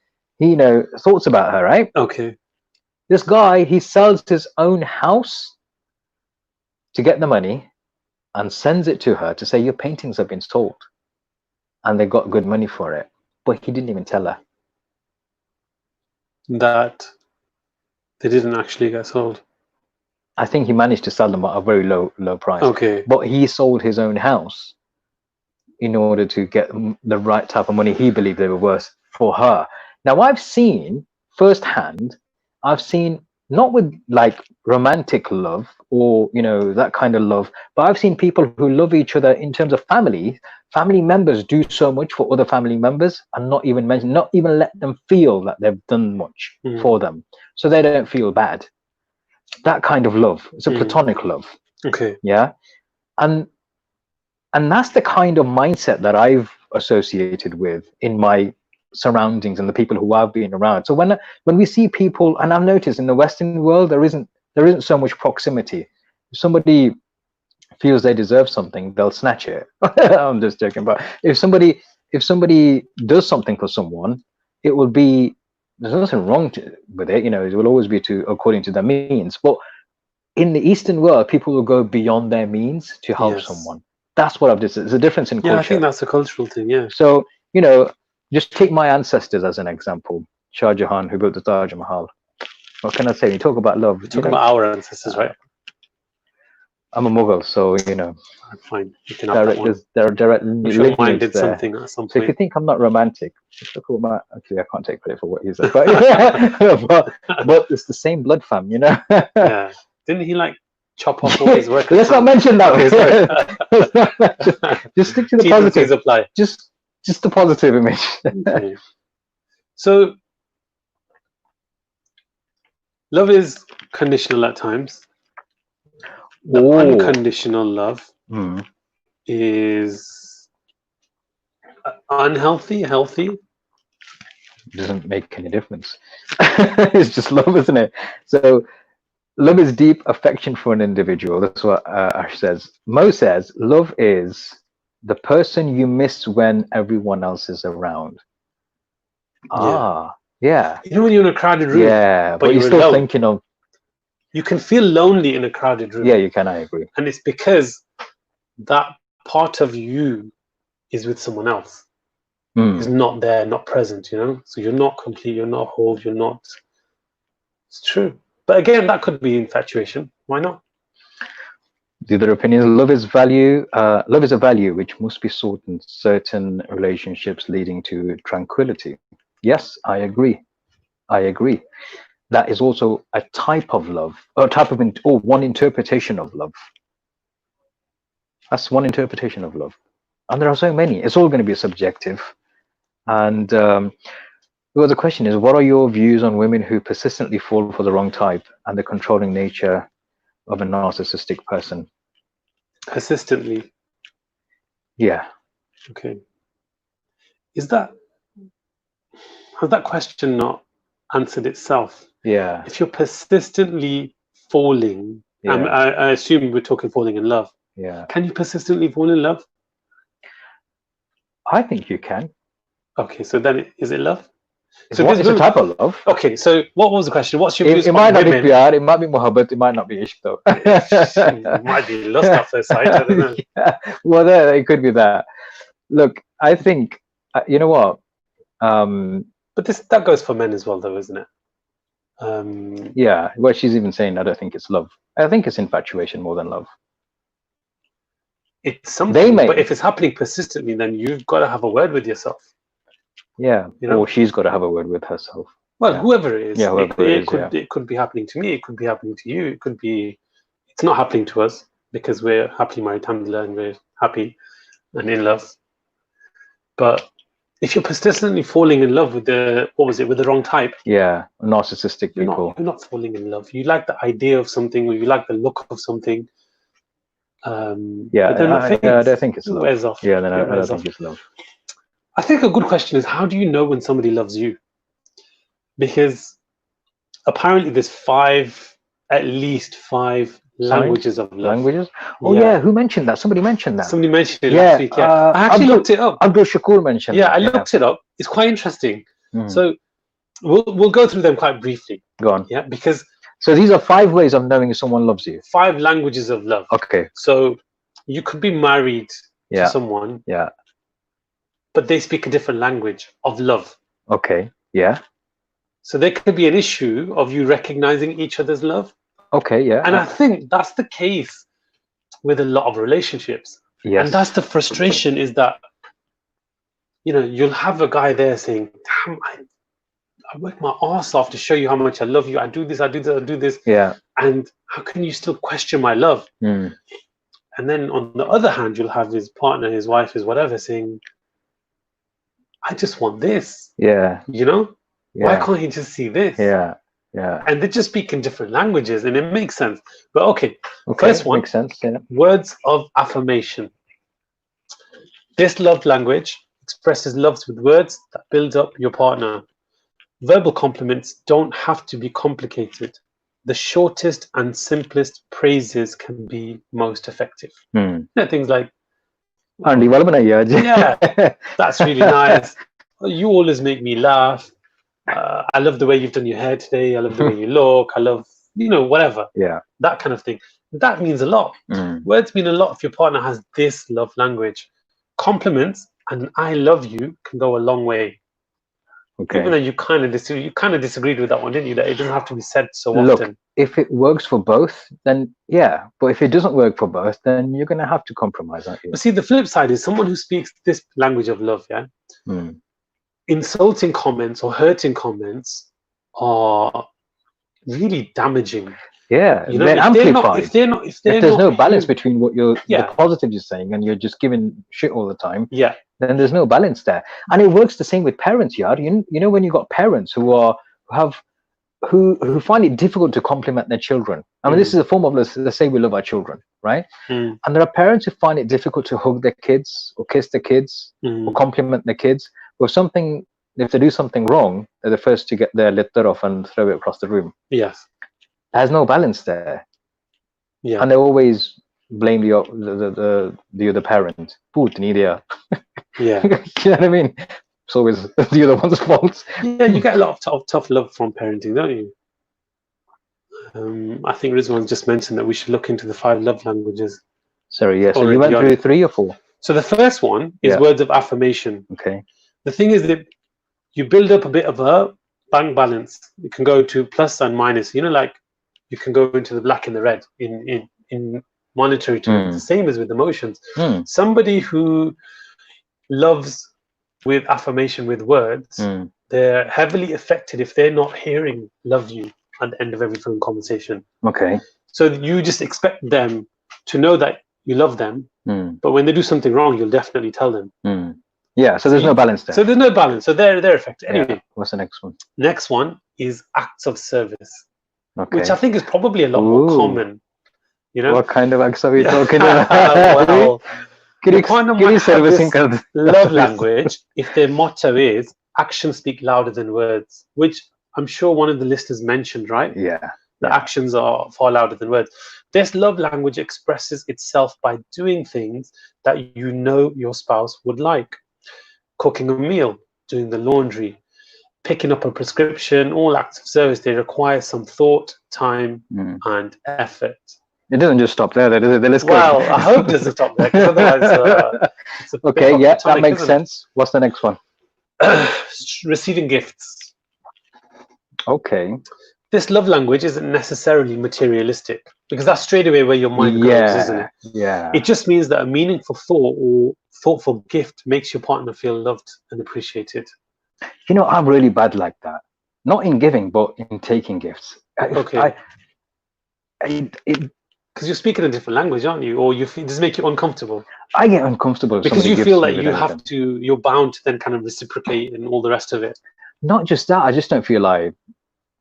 A: thoughts about her, right?
B: Okay.
A: This guy, he sells his own house to get the money and sends it to her to say, your paintings have been sold. And they got good money for it. But he didn't even tell her.
B: That They didn't actually get sold.
A: I think he managed to sell them at a very low price.
B: Okay.
A: But he sold his own house in order to get the right type of money he believed they were worth for her. Now, I've seen firsthand, not with like romantic love or, you know, that kind of love, but I've seen people who love each other in terms of family members do so much for other family members and not even let them feel that they've done much for them, so they don't feel bad. That kind of love. It's a platonic love.
B: Okay.
A: Yeah. And that's the kind of mindset that I've associated with in my surroundings and the people who I've been around. So when we see people, and I've noticed in the Western world, there isn't so much proximity. If somebody feels they deserve something, they'll snatch it. I'm just joking. But if somebody does something for someone, it will be, there's nothing wrong with it. You know, it will always be according to their means. But in the Eastern world, people will go beyond their means to help someone. That's what I've just. There's a difference in culture.
B: Yeah, I think that's a cultural thing. Yeah.
A: So, you know, just take my ancestors as an example. Shah Jahan, who built the Taj Mahal. What can I say? You talk about love.
B: We're talking about our ancestors, right?
A: I'm a Mughal, so you know.
B: Fine. You can have that one.
A: There are direct
B: I'm sure mine did something at some point.
A: So if you think I'm not romantic, just look at my. Actually, I can't take credit for what he said, but but it's the same blood, fam. You know.
B: Yeah. Didn't he like chop off all his work?
A: Let's not mention that. Just stick to the positive.
B: Apply.
A: Just the positive image.
B: Okay. So, love is conditional at times. The unconditional love is unhealthy, healthy.
A: Doesn't make any difference. It's just love, isn't it? So. Love is deep affection for an individual. That's what Ash says. Mo says, love is the person you miss when everyone else is around. Yeah.
B: You know when you're in a crowded room?
A: Yeah, but you're still alone. Thinking of...
B: You can feel lonely in a crowded room.
A: Yeah, you can, I agree.
B: And it's because that part of you is with someone else. Is not there, not present, you know? So you're not complete, you're not whole, you're not... It's true. But again, that could be infatuation. Why not?
A: The other opinion is love is value. Love is a value which must be sought in certain relationships leading to tranquility. Yes, I agree. That is also a type of love, or one interpretation of love. That's one interpretation of love. And there are so many. It's all going to be subjective. And well, the question is, what are your views on women who persistently fall for the wrong type and the controlling nature of a narcissistic person?
B: Persistently?
A: Yeah.
B: Okay. Has that question not answered itself?
A: Yeah.
B: If you're persistently falling, I assume we're talking falling in love.
A: Yeah.
B: Can you persistently fall in love?
A: I think you can.
B: Okay, so then is it love?
A: It's a type of love.
B: Okay, so what was the question? What's your views
A: on women? It might not be piyar, it might be muhabbat, it might not be ishq though.
B: It might be lust at first sight, I don't know.
A: Yeah. Well, it could be that. Look, I think, you know what?
B: But that goes for men as well though, isn't it?
A: Yeah, well, she's even saying, I don't think it's love. I think it's infatuation more than love.
B: It's something, but if it's happening persistently, then you've got to have a word with yourself.
A: Yeah, you know? Or she's got to have a word with herself.
B: Well, whoever it is,
A: it
B: could be happening to me. It could be happening to you. It could be, it's not happening to us because we're happily married, alhamdulillah, and we're happy and in love. But if you're persistently falling in love with the wrong type?
A: Yeah, narcissistic people.
B: You're not falling in love. You like the idea of something, or you like the look of something.
A: I don't think it's love.
B: Wears off.
A: Yeah, then I don't think it's love.
B: I think a good question is, how do you know when somebody loves you? Because apparently there's at least five languages of love.
A: Languages? Oh yeah, who mentioned that? Somebody mentioned that.
B: Somebody mentioned it last week, yeah. I actually looked it up.
A: Abdul Shakur mentioned
B: I looked it up. It's quite interesting. So we'll go through them quite briefly.
A: Go on.
B: Yeah, because...
A: So these are 5 ways of knowing if someone loves you.
B: 5 languages of love.
A: Okay.
B: So you could be married to someone.
A: Yeah.
B: But they speak a different language of love.
A: Okay. Yeah.
B: So there could be an issue of you recognizing each other's love.
A: Okay, yeah.
B: And I think that's the case with a lot of relationships.
A: Yes.
B: And that's the frustration, is that, you know, you'll have a guy there saying, damn, I work my ass off to show you how much I love you. I do this, I do this, I do this.
A: Yeah.
B: And how can you still question my love?
A: Mm.
B: And then on the other hand, you'll have his partner, his wife, his whatever, saying, I just want this.
A: Yeah.
B: You know?
A: Yeah.
B: Why can't he just see this?
A: Yeah. Yeah.
B: And they just speak in different languages, and it makes sense. But okay,
A: Okay,
B: first one,
A: makes sense. Yeah.
B: words of affirmation. This love language expresses loves with words that build up your partner. Verbal compliments don't have to be complicated. The shortest and simplest praises can be most effective.
A: Hmm.
B: You know, things like,
A: yeah,
B: that's really nice. You always make me laugh. I love the way you've done your hair today. I love the way you look. I love, you know, whatever.
A: Yeah.
B: That kind of thing. That means a lot.
A: Mm.
B: Words mean a lot if your partner has this love language. Compliments and I love you can go a long way.
A: Okay.
B: Even though you kind of disagreed with that one, didn't you? That it doesn't have to be said so
A: Look,
B: often.
A: if it works for both, then yeah. But if it doesn't work for both, then you're going to have to compromise, aren't you?
B: But see, the flip side is someone who speaks this language of love, yeah?
A: Mm.
B: Insulting comments or hurting comments are really damaging.
A: Yeah,
B: you know,
A: they're amplified.
B: If there's
A: no balance between what you're
B: Yeah.
A: the positive you're saying and you're just giving shit all the time,
B: yeah,
A: then there's no balance there. And it works the same with parents, yeah. You know when you got parents who find it difficult to compliment their children. I mean, this is a form of, let's say we love our children, right?
B: Mm.
A: And there are parents who find it difficult to hug their kids or kiss their kids or compliment their kids. If they do something wrong, they're the first to get their litter off and throw it across the room.
B: Yes.
A: There's no balance there.
B: Yeah.
A: And they always blame the other parent. Put media.
B: Yeah.
A: You know what I mean? It's always the other one's fault.
B: Yeah, you get a lot of tough love from parenting, don't you? I think Rizwan just mentioned that we should look into the 5 love languages.
A: Sorry, yeah. So you went through 3 or 4?
B: So the first one is words of affirmation.
A: Okay.
B: The thing is that you build up a bit of a bank balance. You can go to plus and minus. You know, like you can go into the black and the red in monetary terms. The same as with emotions. Somebody who loves with affirmation with words, they're heavily affected if they're not hearing "love you" at the end of every phone conversation.
A: Okay.
B: So you just expect them to know that you love them, but when they do something wrong, you'll definitely tell them.
A: Yeah. So there's no balance there.
B: So there's no balance. So they're affected. Anyway,
A: yeah. What's the next one?
B: Next one is acts of service,
A: okay.
B: which I think is probably a lot more common. You know,
A: what kind of acts are we talking about?
B: Well,
A: servicing
B: love language. If their motto is "actions speak louder than words," which I'm sure one of the listeners mentioned, right?
A: Yeah.
B: The actions are far louder than words. This love language expresses itself by doing things that you know your spouse would like. Cooking a meal, doing the laundry, picking up a prescription, all acts of service. They require some thought, time, and effort.
A: It doesn't just stop there, does it?
B: Well, I hope it doesn't stop there. Otherwise,
A: okay, yeah, that makes sense. What's the next one?
B: Receiving gifts.
A: Okay.
B: This love language isn't necessarily materialistic, because that's straight away where your mind goes, isn't it?
A: Yeah.
B: It just means that a meaningful thought or thoughtful gift makes your partner feel loved and appreciated.
A: You know, I'm really bad like that. Not in giving, but in taking gifts.
B: Okay. Because you're speaking a different language, aren't you? Or does it make you uncomfortable?
A: I get uncomfortable
B: because you feel like you have to. You're bound to then kind of reciprocate and all the rest of it.
A: Not just that. I just don't feel like.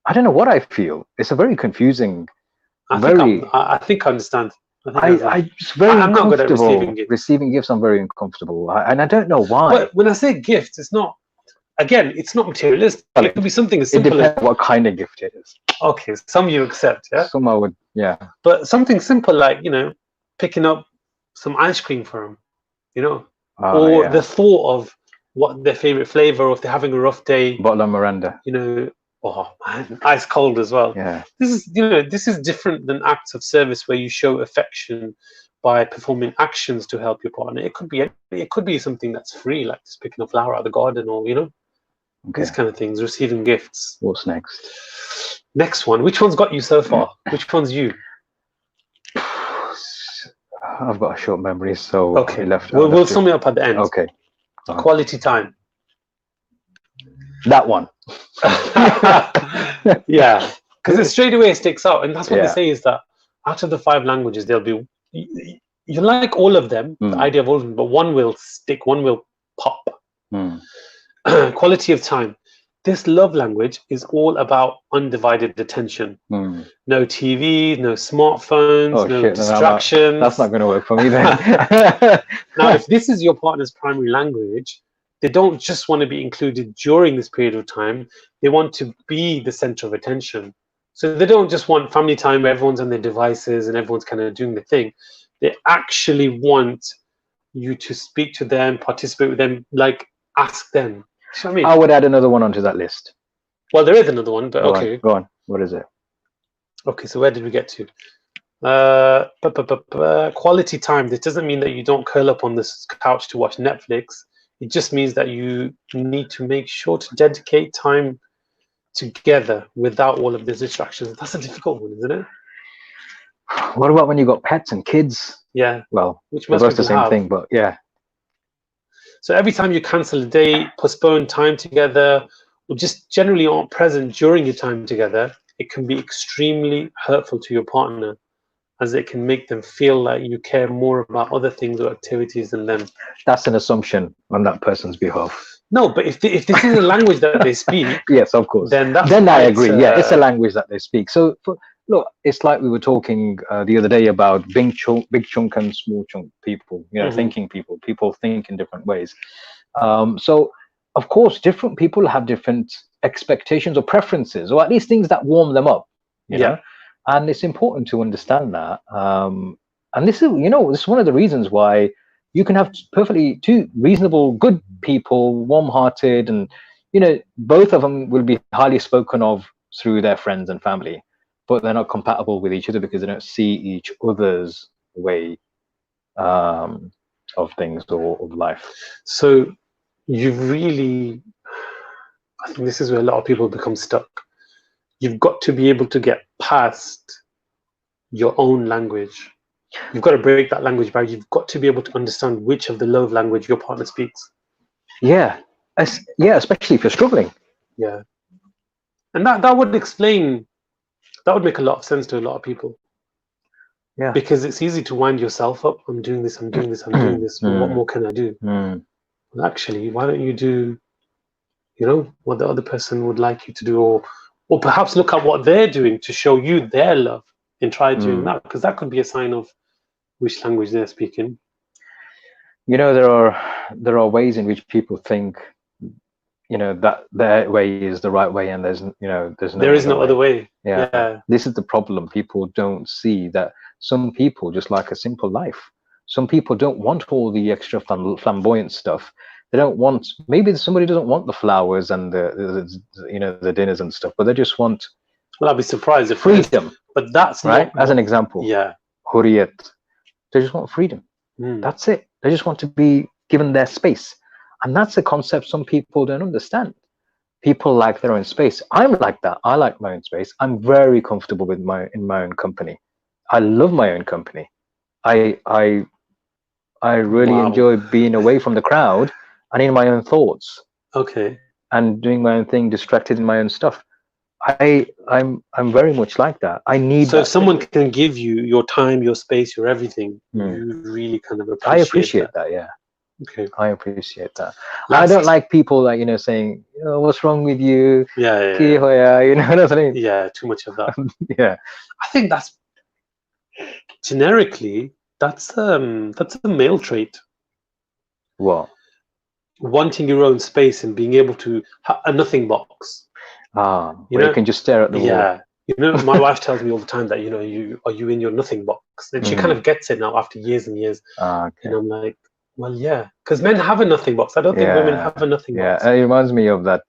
A: I don't know what I feel. It's a very confusing.
B: I think I understand.
A: I'm just very
B: I'm not good at receiving gifts.
A: Receiving gifts, I'm very uncomfortable, and I don't know why.
B: But when I say gifts, it's not. Again, it's not materialistic. It could be something as simple.
A: It depends what kind of gift it is.
B: Okay, some you accept, yeah.
A: Some I would, yeah.
B: But something simple like picking up some ice cream for them, or the thought of what their favorite flavor, or if they're having a rough day.
A: Bottle of Miranda.
B: Oh man, ice cold as well.
A: Yeah.
B: This is different than acts of service where you show affection by performing actions to help your partner. It could be something that's free, like just picking a flower out of the garden, or these kind of things, receiving gifts.
A: What's next?
B: Next one. Which one's got you so far? Which one's you?
A: I've got a short memory, so
B: okay. We'll sum it up at the end.
A: Okay.
B: Quality time.
A: That one.
B: Yeah, because it straight away sticks out, and that's what they say is that out of the 5 languages, there'll be you like all of them, the idea of all of them, but one will stick, one will pop. Quality of time. This love language is all about undivided attention. No TV, no smartphones, no distractions.
A: That's not going to work for me then.
B: Now, if this is your partner's primary language, they don't just want to be included during this period of time. They want to be the center of attention. So they don't just want family time where everyone's on their devices and everyone's kind of doing the thing. They actually want you to speak to them, participate with them, like ask them. You know what I mean?
A: I would add another one onto that list.
B: Well, there is another one, but okay.
A: Go on. What is it?
B: Okay, so where did we get to? Quality time. This doesn't mean that you don't curl up on this couch to watch Netflix. It just means that you need to make sure to dedicate time together without all of these distractions. That's a difficult one, isn't it?
A: What about when you got pets and kids?
B: Yeah.
A: Well,
B: which
A: most the same thing, but yeah.
B: So every time you cancel a date, postpone time together, or just generally aren't present during your time together, it can be extremely hurtful to your partner, as it can make them feel like you care more about other things or activities than them.
A: That's an assumption on that person's behalf.
B: No, but if this is a language that they speak,
A: yes, of course.
B: Then
A: I agree. Yeah, it's a language that they speak. So look, it's like we were talking the other day about big chunk and small chunk people. You know, thinking people. People think in different ways. So of course, different people have different expectations or preferences, or at least things that warm them up. You know? And it's important to understand that. And this is, this is one of the reasons why you can have perfectly two reasonable, good people, warm-hearted, and, both of them will be highly spoken of through their friends and family, but they're not compatible with each other because they don't see each other's way of things or of life.
B: So I think this is where a lot of people become stuck. You've got to be able to get past your own language. You've got to break that language barrier. You've got to be able to understand which of the love language your partner speaks.
A: Yeah, especially if you're struggling.
B: Yeah, and that would explain. That would make a lot of sense to a lot of people.
A: Yeah,
B: because it's easy to wind yourself up. I'm doing this. I'm doing this. I'm doing this. What more can I do? Well, actually, why don't you do, what the other person would like you to do, or perhaps look at what they're doing to show you their love and try doing that, because that could be a sign of which language they're speaking.
A: There are ways in which people think, that their way is the right way, and there is no
B: other way.
A: Yeah. This is the problem. People don't see that some people just like a simple life. Some people don't want all the extra flamboyant stuff. They don't want, maybe somebody doesn't want the flowers and the dinners and stuff, but they just want,
B: well, I'd be surprised if
A: freedom.
B: But that's
A: right, as an example.
B: Yeah,
A: hurriyat. They just want freedom. That's it. They just want to be given their space, and that's a concept some people don't understand. People like their own space. I'm like that. I like my own space. I'm very comfortable in my own company. I love my own company. I really enjoy being away from the crowd and in my own thoughts.
B: Okay.
A: And doing my own thing, distracted in my own stuff. I'm very much like that. I need.
B: So if someone can give you your time, your space, your everything, you really kind of appreciate.
A: I appreciate that. Yeah.
B: Okay.
A: I appreciate that. I don't like people like saying, "What's wrong with you?"
B: Yeah.
A: You know what I mean?
B: Yeah. Too much of that.
A: Yeah.
B: I think that's generically that's a male trait.
A: What?
B: Wanting your own space and being able to a nothing box.
A: You can just stare at the wall.
B: Yeah. My wife tells me all the time that are you in your nothing box, and she kind of gets it now after years and years.
A: Okay.
B: And I'm like, well, yeah, because men have a nothing box. I don't think women have a nothing box.
A: Yeah, it reminds me of that.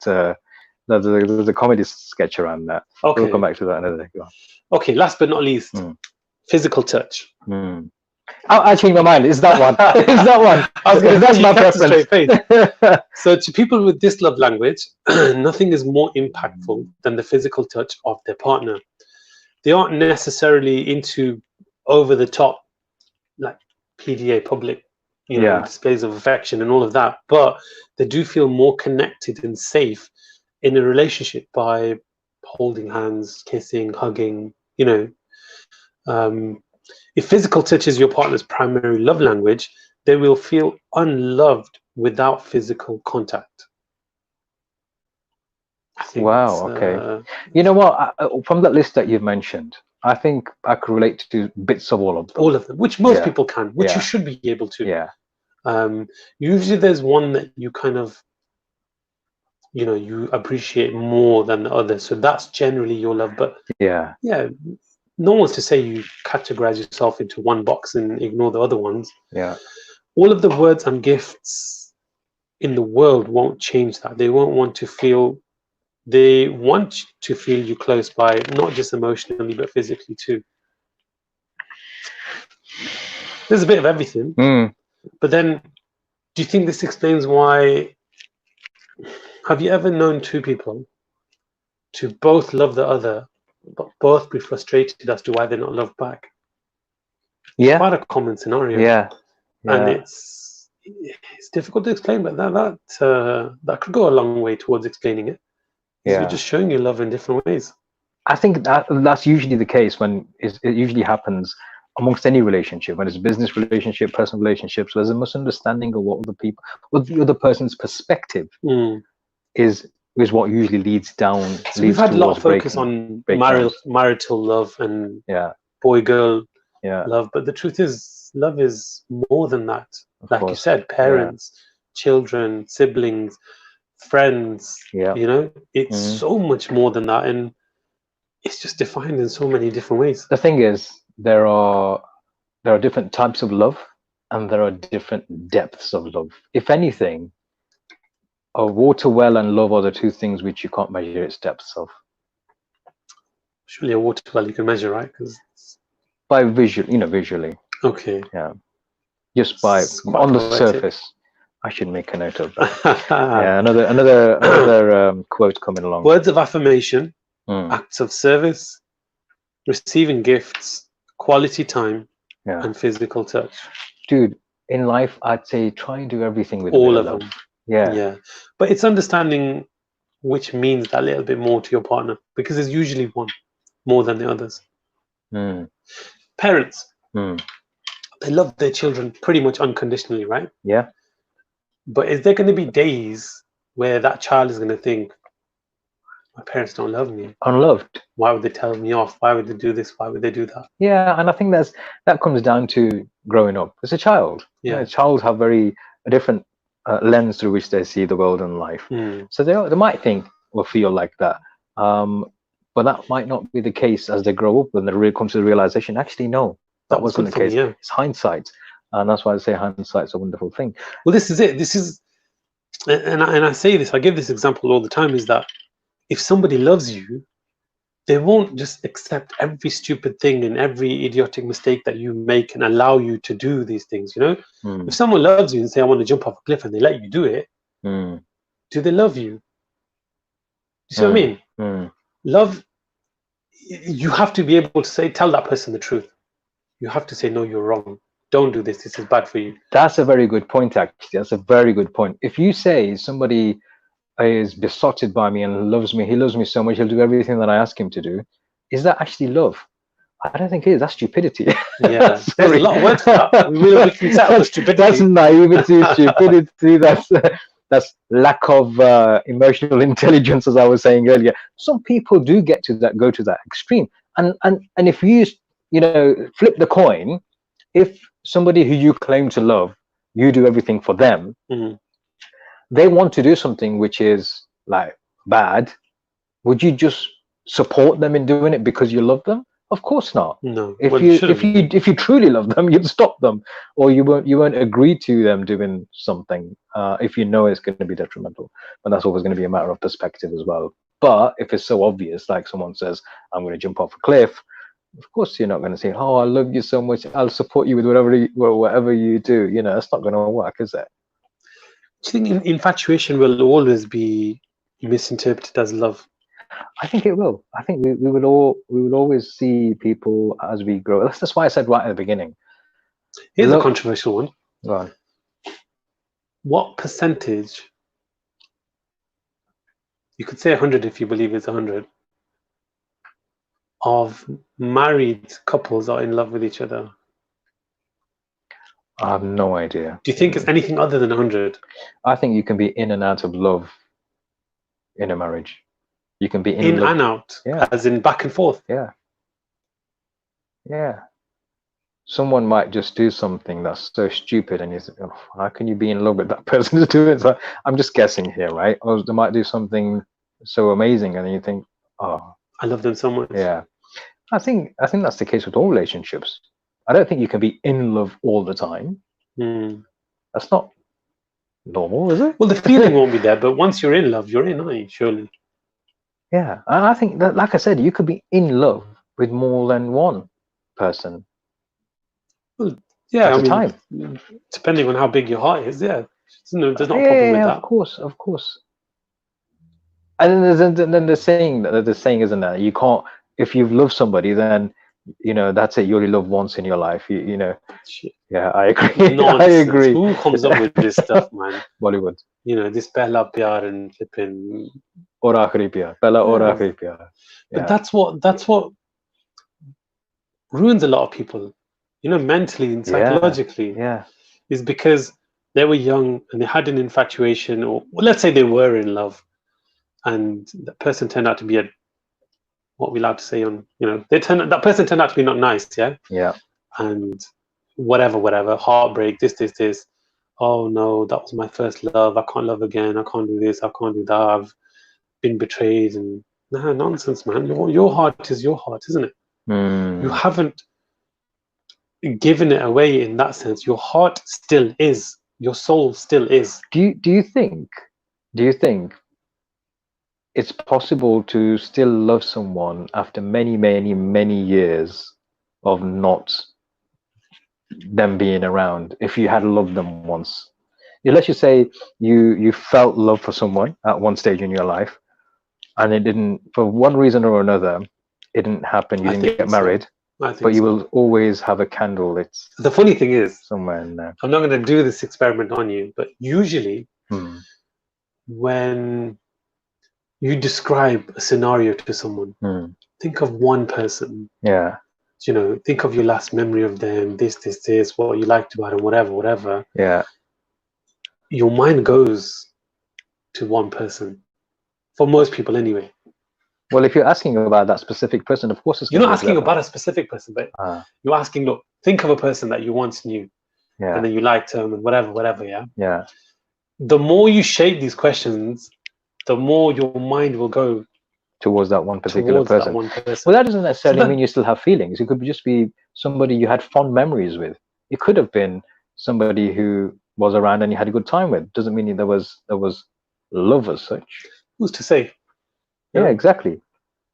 A: There's a comedy sketch around that.
B: Okay.
A: We'll come back to that another day.
B: Okay, last but not least, physical touch.
A: I changed my mind. It's that one. It's that one.
B: I was going to
A: That's
B: say,
A: my
B: you kept a
A: preference.
B: straight face. So to people with this love language, nothing is more impactful than the physical touch of their partner. They aren't necessarily into over the top, like PDA, public,
A: Yeah.
B: displays of affection and all of that, but they do feel more connected and safe in a relationship by holding hands, kissing, hugging. If physical touch is your partner's primary love language, they will feel unloved without physical contact. I think
A: Wow. Okay. You know what? From that list that you've mentioned, I think I could relate to bits of all of them.
B: all of them, which most
A: Yeah.
B: people can, which
A: Yeah.
B: you should be able to.
A: Yeah.
B: Usually there's one that you kind of, you appreciate more than the other. So that's generally your love. But
A: Yeah.
B: no one's to say you categorize yourself into one box and ignore the other ones.
A: Yeah.
B: All of the words and gifts in the world won't change that. They want to feel you close by, not just emotionally, but physically too. There's a bit of everything. But then, do you think this explains why? Have you ever known two people to both love the other, but both be frustrated as to why they're not loved back?
A: Yeah.
B: Quite a common scenario.
A: Yeah.
B: And it's difficult to explain, but that could go a long way towards explaining it. Because you're just showing your love in different ways.
A: I think that's usually the case when it usually happens amongst any relationship, when it's a business relationship, personal relationships. There's a misunderstanding of what the other person's perspective is what usually leads down.
B: So we've had a lot of focus on marital love and boy-girl love, but the truth is, love is more than that. Like you said, parents, children, siblings, friends. It's so much more than that, and it's just defined in so many different ways.
A: The thing is, there are different types of love, and there are different depths of love. If anything, a water well and love are the two things which you can't measure its depths of.
B: Surely a water well you can measure, right? Because
A: by visually.
B: Okay.
A: Yeah. Just by on the surface. I should make a note of that. Yeah. Another quote coming along.
B: Words of affirmation, acts of service, receiving gifts, quality time, and physical touch.
A: Dude, in life, I'd say try and do everything with
B: all of them.
A: Yeah.
B: But it's understanding which means that little bit more to your partner, because there's usually one more than the others. Parents, they love their children pretty much unconditionally, right?
A: Yeah.
B: But is there going to be days where that child is going to think, my parents don't love me?
A: Unloved.
B: Why would they tell me off? Why would they do this? Why would they do that?
A: Yeah, and I think that comes down to growing up. As a child, a child have a different lens through which they see the world and life. So they might think or feel like that. But that might not be the case as they grow up, when they really come to the realization, actually, no, that wasn't the case. It's hindsight. And that's why I say hindsight's a wonderful thing.
B: Well, this is it. This is, and I say this, I give this example all the time, is that if somebody loves you, they won't just accept every stupid thing and every idiotic mistake that you make and allow you to do these things, If someone loves you and say, I want to jump off a cliff, and they let you do it, do they love you? You see what I mean? Love, you have to be able to tell that person the truth. You have to say, no, you're wrong. Don't do this. This is bad for you. That's
A: a very good point, actually. That's a very good point. If you say somebody is besotted by me and loves me, he loves me so much, he'll do everything that I ask him to do, is that actually love? I don't think it is. That's stupidity.
B: Yeah, there's a lot of words for that. We can settle for stupidity.
A: That's naivety, stupidity. That's lack of emotional intelligence, as I was saying earlier. Some people do go to that extreme. And if you flip the coin, if somebody who you claim to love, you do everything for them, they want to do something which is like bad, would you just support them in doing it because you love them? Of course not.
B: No.
A: If you truly love them, you'd stop them, or you won't agree to them doing something if you know it's going to be detrimental. And that's always going to be a matter of perspective as well. But if it's so obvious, like someone says, I'm going to jump off a cliff, Of course, you're not going to say, "Oh, I love you so much. I'll support you with whatever you do." You know, that's not going to work, is it?
B: Do you think infatuation will always be misinterpreted as love?
A: I think it will. I think we will always see people as we grow. That's why I said right at the beginning.
B: Here's a controversial one.
A: Go on.
B: What percentage, you could say 100 if you believe it's 100, of married couples are in love with each other?
A: I have no idea.
B: Do you think it's anything other than 100?
A: I think you can be in and out of love in a marriage. You can be
B: in
A: love.
B: And out,
A: yeah.
B: As in back and forth.
A: Yeah. Yeah. Someone might just do something that's so stupid, and you think, oh, how can you be in love with that person to do it? So I'm just guessing here, right? Or they might do something so amazing, and you think, oh,
B: I love them so much.
A: Yeah. I think that's the case with all relationships. I don't think you can be in love all the time. That's not normal, is it?
B: Well, the feeling won't be there, but once you're in love, you're in, aren't you? Surely.
A: Yeah, I think that, like I said, you could be in love with more than one person.
B: Well, yeah,
A: at a time,
B: depending on how big your heart is. Yeah, there's not a problem with that.
A: Of course. And then the saying, isn't that you can't, if you've loved somebody, then that's it. You only love once in your life. You know.
B: Shit.
A: Yeah, I agree.
B: Nonsense.
A: I agree.
B: Who comes up with this stuff, man?
A: Bollywood.
B: This pehla pyar and flipping.
A: Aur aakhri pyar. Pehla aur aakhri pyar.
B: But that's what ruins a lot of people. Mentally and psychologically.
A: Yeah.
B: Is because they were young and they had an infatuation, or let's say they were in love, and that person turned out to be what we allowed to say on, that person turned out to be not nice,
A: yeah,
B: and whatever, heartbreak, this. Oh no, that was my first love. I can't love again. I can't do this. I can't do that. I've been betrayed, and nonsense, man. Your heart is your heart, isn't it? You haven't given it away in that sense. Your heart still is. Your soul still is.
A: Do you think it's possible to still love someone after many years of not them being around? If you had loved them once, let's just say you felt love for someone at one stage in your life, and it didn't, for one reason or another, it didn't happen. You didn't get married. But you will always have a candle.
B: The funny thing is,
A: somewhere in there.
B: I'm not going to do this experiment on you, but usually when you describe a scenario to someone, think of one person.
A: Yeah.
B: Think of your last memory of them, this, what you liked about them, whatever.
A: Yeah.
B: Your mind goes to one person. For most people anyway.
A: Well, if you're asking about that specific person, of course it's
B: you're not asking about a specific person, but you're asking, look, think of a person that you once knew, and then you liked them and whatever,
A: yeah.
B: The more you shape these questions, the more your mind will go
A: towards that one particular person. Well, that doesn't necessarily mean you still have feelings. It could just be somebody you had fond memories with. It could have been somebody who was around and you had a good time with. Doesn't mean there was love as such.
B: Who's to say?
A: Yeah, exactly.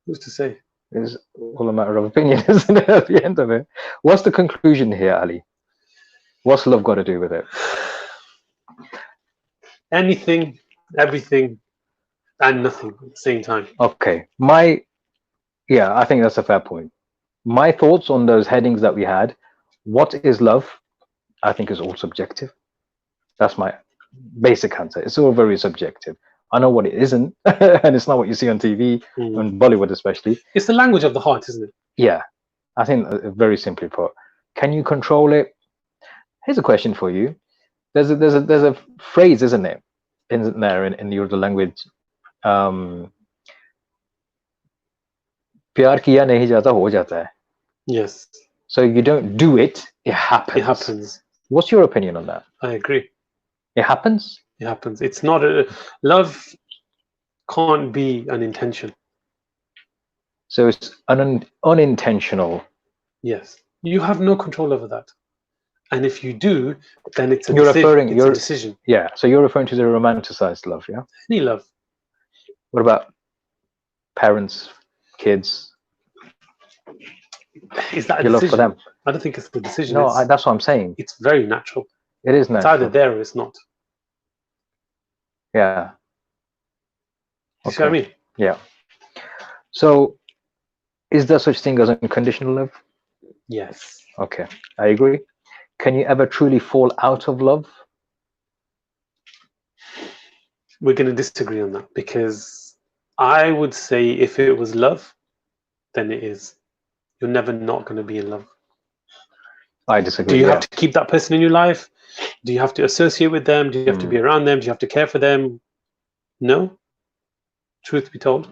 B: Who's to say?
A: It's all a matter of opinion, isn't it, at the end of it? What's the conclusion here, Ali? What's love got to do with it?
B: Anything, everything, and nothing at the same time.
A: Okay. I think that's a fair point. My thoughts on those headings that we had, what is love? I think is all subjective. That's my basic answer. It's all very subjective. I know what it isn't, and it's not what you see on TV, on Bollywood especially.
B: It's the language of the heart, isn't it?
A: Yeah, I think very simply put. Can you control it? Here's a question for you. There's a phrase, isn't it, in there in the Urdu language? Pyar kiya nahi jata, ho jata hai.
B: Yes.
A: So you don't do it; it happens.
B: It happens.
A: What's your opinion on that?
B: I agree.
A: It happens.
B: It happens. It's not love can't be an intention.
A: So it's unintentional.
B: Yes, you have no control over that, and if you do, then it's a decision.
A: Yeah. So you're referring to the romanticized love, yeah?
B: Any love.
A: What about parents, kids?
B: Is that a
A: Your love for
B: decision?
A: them.
B: I don't think it's the decision.
A: No, that's what I'm saying.
B: It's very natural.
A: It is
B: It's either
A: natural.
B: there or it's not.
A: Yeah.
B: You see what I mean?
A: Yeah. So, is there such thing as unconditional love?
B: Yes.
A: Okay, I agree. Can you ever truly fall out of love?
B: We're going to disagree on that, because I would say if it was love, then it is. You're never not going to be in love.
A: I disagree.
B: Do you have to keep that person in your life? Do you have to associate with them? Do you have to be around them? Do you have to care for them? No, truth be told.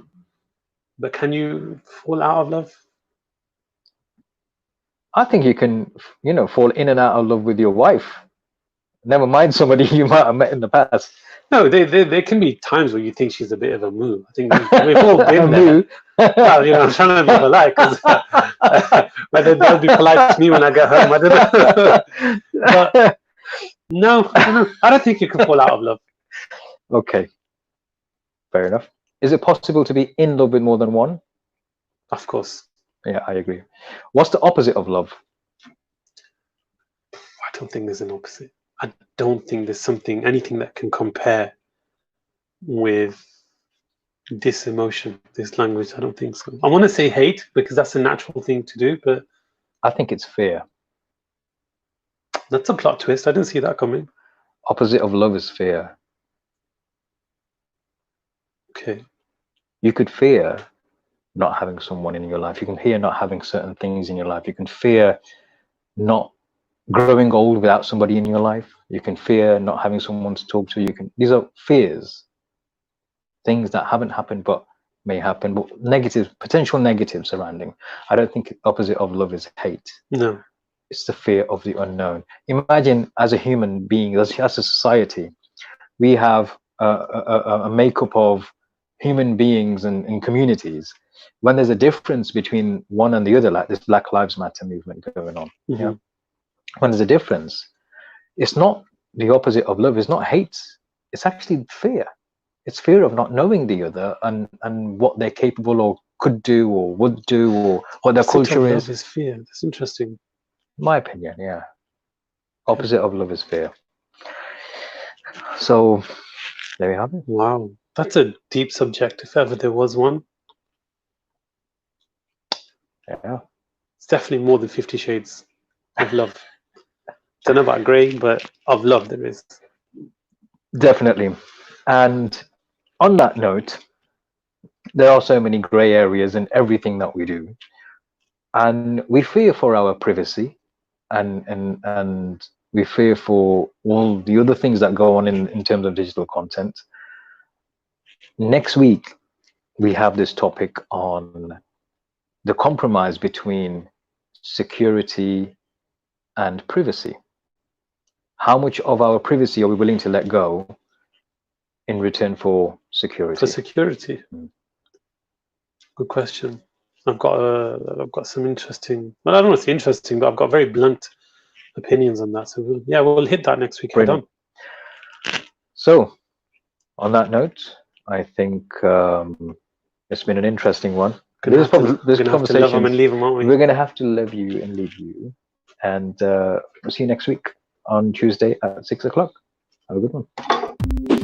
B: But can you fall out of love?
A: I think you can, fall in and out of love with your wife. Never mind somebody you might have met in the past.
B: No, there can be times where you think she's a bit of a moo. I think we've all been there. Well, I'm trying to be polite, because whether they'll be polite to me when I get home, I don't know. But no, I don't think you can fall out of love.
A: Okay, fair enough. Is it possible to be in love with more than one?
B: Of course.
A: Yeah, I agree. What's the opposite of love?
B: I don't think there's an opposite. I don't think there's anything that can compare with this emotion, this language. I don't think so. I want to say hate, because that's a natural thing to do, but
A: I think it's fear.
B: That's a plot twist. I didn't see that coming.
A: Opposite of love is fear.
B: Okay.
A: You could fear not having someone in your life. You can fear not having certain things in your life. You can fear not growing old without somebody in your life. You can fear not having someone to talk to. These are fears, things that haven't happened but may happen, but potential negatives surrounding. I don't think opposite of love is hate.
B: No.
A: It's the fear of the unknown. Imagine, as a human being, as a society, we have a makeup of human beings and communities. When there's a difference between one and the other, like this Black Lives Matter movement going on, yeah, when there's a difference, it's not the opposite of love. It's not hate. It's actually fear. It's fear of not knowing the other and what they're capable or could do or would do or what their culture is.
B: Love is fear. That's interesting.
A: My opinion, yeah. Opposite of love is fear. So there you have it.
B: Wow, that's a deep subject, if ever there was one.
A: Yeah.
B: It's definitely more than 50 Shades of Love. Don't know about grey, but of love there is.
A: Definitely. And on that note, there are so many grey areas in everything that we do. And we fear for our privacy and we fear for all the other things that go on in terms of digital content. Next week, we have this topic on the compromise between security and privacy. How much of our privacy are we willing to let go in return for security?
B: For security. Good question. I've got some interesting, well, I don't want to say interesting, but I've got very blunt opinions on that. So we'll hit that next week.
A: So on that note, I think it's been an interesting one. This conversation, we're going to have to love you and leave you. And we'll see you next week on Tuesday at 6 o'clock. Have a good one.